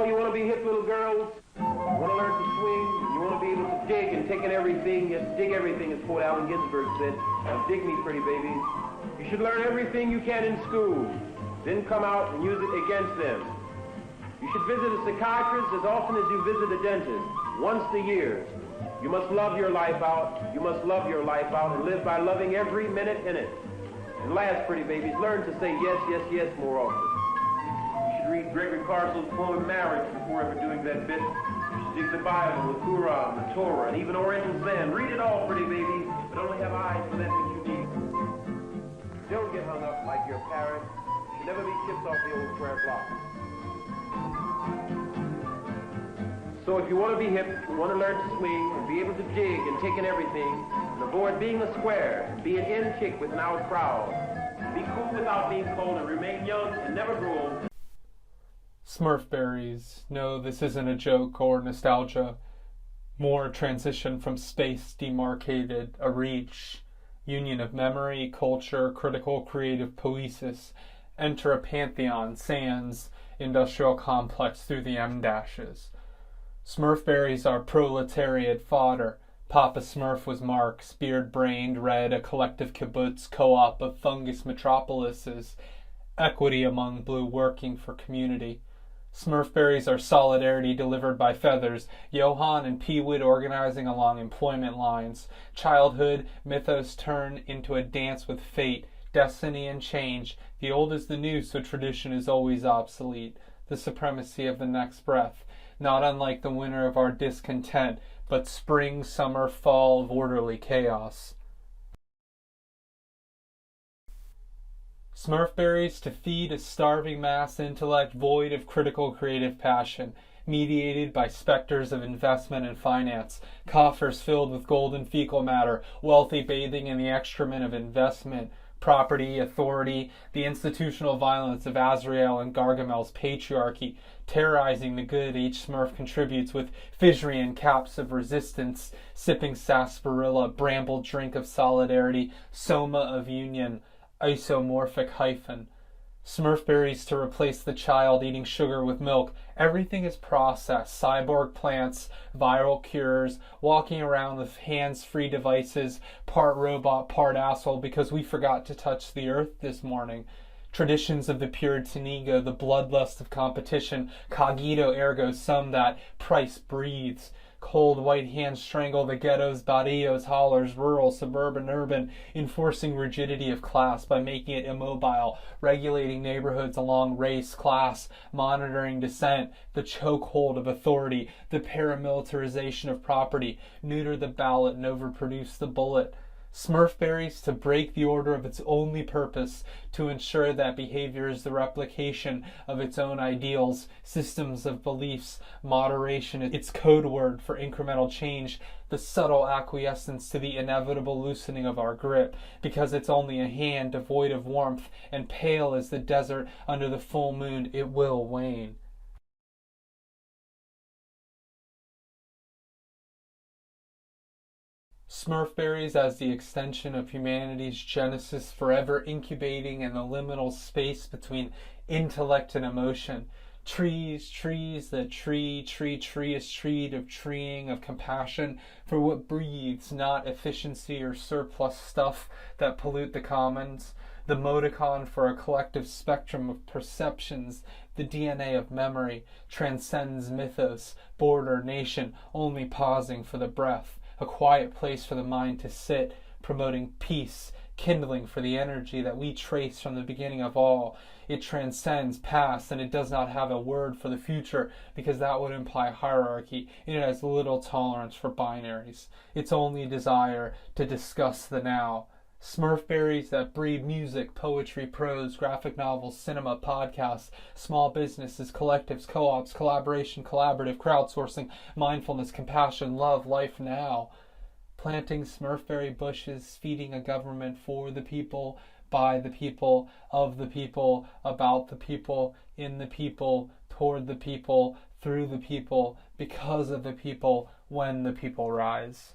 So you want to be hip little girls? You want to learn to swing? You want to be able to dig and take in everything? Yes, dig everything, as poet Allen Ginsberg said. Now dig me, pretty babies. You should learn everything you can in school. Then come out and use it against them. You should visit a psychiatrist as often as you visit a dentist, once a year. You must love your life out. You must love your life out and live by loving every minute in it. And last, pretty babies, learn to say yes, yes, yes more often. You should read Gregory Carswell's poem Marriage before ever doing that bit. You should dig the Bible, the Quran, the Torah, and even Oriental Zen. Read it all, pretty babies, but only have eyes for that which you need. Don't get hung up like your parents. You should never be chipped off the old square block. So if you want to be hip, you want to learn to swing, and be able to dig and take in everything, and avoid being a square, be an in chick with an out crowd, be cool without being cold, and remain young and never grow old. Smurfberries. No, this isn't a joke or nostalgia. More transition from space demarcated, a reach, union of memory, culture, critical creative poesis. Enter a pantheon, sans, industrial complex through the M-dashes. Smurfberries are proletariat fodder. Papa Smurf was Marx, beard-brained, read a collective kibbutz co-op of fungus metropolises, equity among blue working for community. Smurfberries are solidarity delivered by feathers, Johann and Peewood organizing along employment lines. Childhood, mythos turn into a dance with fate, destiny and change. The old is the new, so tradition is always obsolete. The supremacy of the next breath, not unlike the winter of our discontent, but spring, summer, fall of orderly chaos. Smurfberries to feed a starving mass intellect void of critical creative passion, mediated by specters of investment and finance, coffers filled with golden fecal matter, wealthy bathing in the excrement of investment, property, authority, the institutional violence of Azrael and Gargamel's patriarchy, terrorizing the good each Smurf contributes with Fishrian caps of resistance, sipping sarsaparilla, bramble drink of solidarity, soma of union, isomorphic hyphen. Smurfberries to replace the child eating sugar with milk. Everything is processed. Cyborg plants, viral cures, walking around with hands-free devices, part robot, part asshole because we forgot to touch the earth this morning. Traditions of the Puritan ego, the bloodlust of competition, cogito ergo sum that price breathes. Cold white hands strangle the ghettos, barrios, hollers, rural, suburban, urban, enforcing rigidity of class by making it immobile, regulating neighborhoods along race, class, monitoring dissent, the chokehold of authority, the paramilitarization of property, neuter the ballot and overproduce the bullet. Smurfberries to break the order of its only purpose, to ensure that behavior is the replication of its own ideals, systems of beliefs, moderation, its code word for incremental change, the subtle acquiescence to the inevitable loosening of our grip, because it's only a hand devoid of warmth, and pale as the desert under the full moon, it will wane. Smurfberries as the extension of humanity's genesis, forever incubating in the liminal space between intellect and emotion. Trees, that treeist treed of treeing, of compassion for what breathes, not efficiency or surplus stuff that pollute the commons. The modicon for a collective spectrum of perceptions, the DNA of memory, transcends mythos, border, nation, only pausing for the breath. A quiet place for the mind to sit, promoting peace, kindling for the energy that we trace from the beginning of all. It transcends past, and it does not have a word for the future, because that would imply hierarchy, and it has little tolerance for binaries. Its only desire to discuss the now. Smurfberries that breed music, poetry, prose, graphic novels, cinema, podcasts, small businesses, collectives, co-ops, collaboration, collaborative, crowdsourcing, mindfulness, compassion, love, life now. Planting Smurfberry bushes, feeding a government for the people, by the people, of the people, about the people, in the people, toward the people, through the people, because of the people, when the people rise.